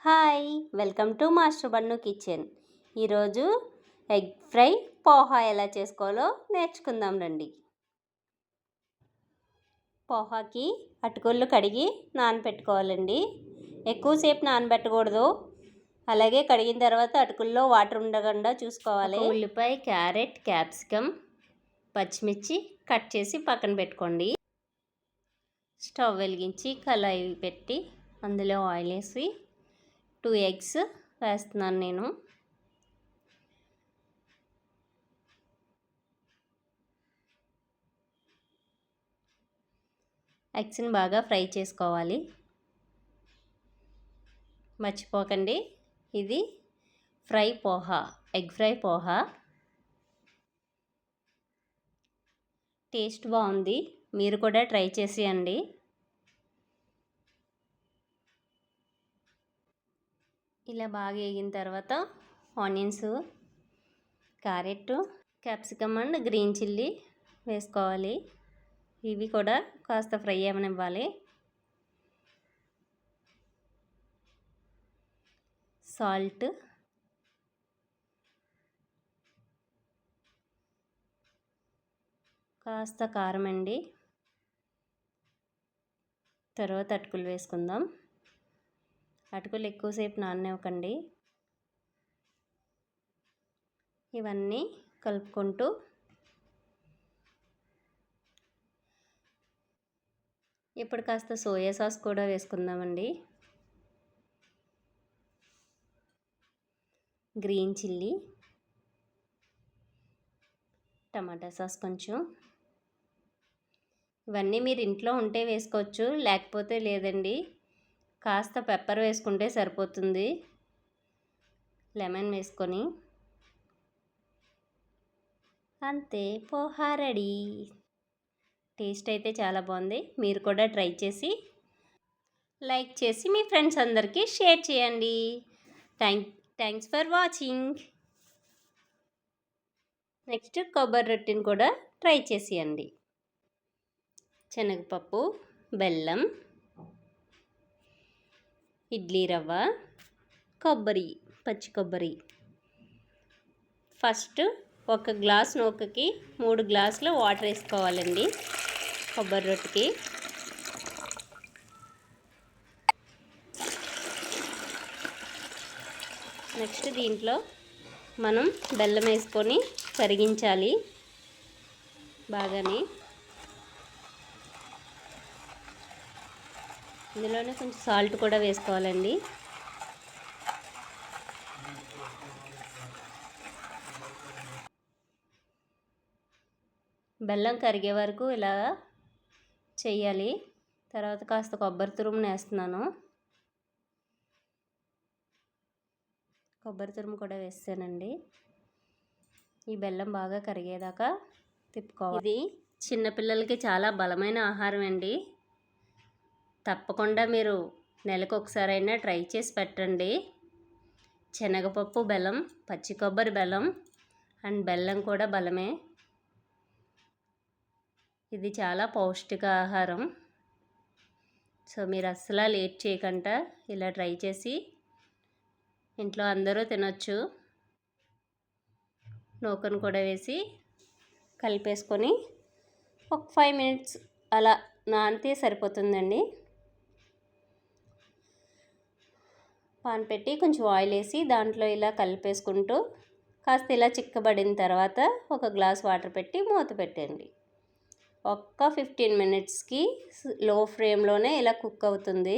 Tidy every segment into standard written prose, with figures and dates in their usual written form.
Hi, welcome to master Bannu kitchen. ఈరోజు egg fry poha ఎలా చేసుకోవాలో నేర్చుకుందాం రండి. పోహాకి అటుకులు కడిగి నానబెట్టుకోవాలండి. ఎక్కువసేపు నానబెట్టకూడదు. అలాగే కడిగిన తర్వాత అటుకుల్లో వాటర్ ఉండకుండా చూసుకోవాలి. ఉల్లిపాయ, క్యారెట్, క్యాప్సికమ్, పచ్చిమిర్చి కట్ చేసి పక్కన పెట్టుకోండి. స్టవ్ వెలిగించి కళాయి పెట్టి అందులో ఆయిల్ వేసి 2 ఎగ్స్ వేస్తున్నాను నేను. ఎగ్స్ని బాగా ఫ్రై చేసుకోవాలి. మర్చిపోకండి, ఇది fry poha, egg fry poha. Taste బాగుంది, మీరు కూడా ట్రై చేసేయండి. ఇలా బాగా వేగిన తర్వాత onions, carrot, capsicum and green chilli వేసుకోవాలి. ఇవి కూడా కాస్త ఫ్రై అవ్వనివ్వాలి. సాల్ట్, కాస్త కారం అండి. తర్వాత అటుకులు వేసుకుందాం. అటుకులు ఎక్కువసేపు నాననివ్వకండి. ఇవన్నీ కలుపుకుంటూ ఇప్పుడు కాస్త సోయా సాస్ కూడా వేసుకుందామండి. గ్రీన్ చిల్లీ, టమాటా సాస్ కొంచెం. ఇవన్నీ మీరు ఇంట్లో ఉంటే వేసుకోవచ్చు, లేకపోతే లేదండి. కాస్త పెప్పర్ వేసుకుంటే సరిపోతుంది. లెమన్ వేసుకొని అంతే, పోహా రెడీ. టేస్ట్ అయితే చాలా బాగుంది. మీరు కూడా ట్రై చేసి లైక్ చేసి మీ ఫ్రెండ్స్ అందరికీ షేర్ చేయండి. Thanks for watching. నెక్స్ట్ కొబ్బరి రొట్టెని కూడా ట్రై చేసేయండి. శనగపప్పు, బెల్లం, ఇడ్లీ రవ్వ, కొబ్బరి, పచ్చి కొబ్బరి. ఫస్ట్ 1 గ్లాస్ నూకకి 3 గ్లాసులు వాటర్ వేసుకోవాలండి. కొబ్బరి రొట్టెకి నెక్స్ట్ దీంట్లో మనం బెల్లం వేసుకొని కరిగించాలి బాగానే. ఇందులోనే కొంచెం సాల్ట్ కూడా వేసుకోవాలండి. బెల్లం కరిగే వరకు ఇలా చేయాలి. తర్వాత కాస్త కొబ్బరి తురుమును వేస్తున్నాను. కొబ్బరి తురుము కూడా వేస్తానండి. ఈ బెల్లం బాగా కరిగేదాకా తిప్పుకోవాలి. ఇది చిన్నపిల్లలకి చాలా బలమైన ఆహారం అండి. తప్పకుండా మీరు నెలకు ఒకసారైనా ట్రై చేసి పెట్టండి. శనగపప్పు బెల్లం, పచ్చి కొబ్బరి బెల్లం అండ్ బెల్లం కూడా బలమే. ఇది చాలా పౌష్టిక ఆహారం. సో మీరు అస్సలు లేట్ చేయకుండా ఇలా ట్రై చేసి ఇంట్లో అందరూ తినొచ్చు. నూకను కూడా వేసి కలిపేసుకొని ఒక 5 మినిట్స్ అలా నానితే సరిపోతుందండి. పాన్ పెట్టి కొంచెం ఆయిల్ వేసి దాంట్లో ఇలా కలిపేసుకుంటూ కాస్త ఇలా చిక్కబడిన తర్వాత 1 గ్లాస్ వాటర్ పెట్టి మూత పెట్టండి. ఒక్క 15 మినిట్స్కి లో ఫ్లేమ్లోనే ఇలా కుక్ అవుతుంది.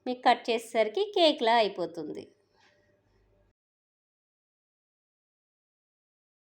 మీకు కట్ చేసేసరికి కేక్లా అయిపోతుంది.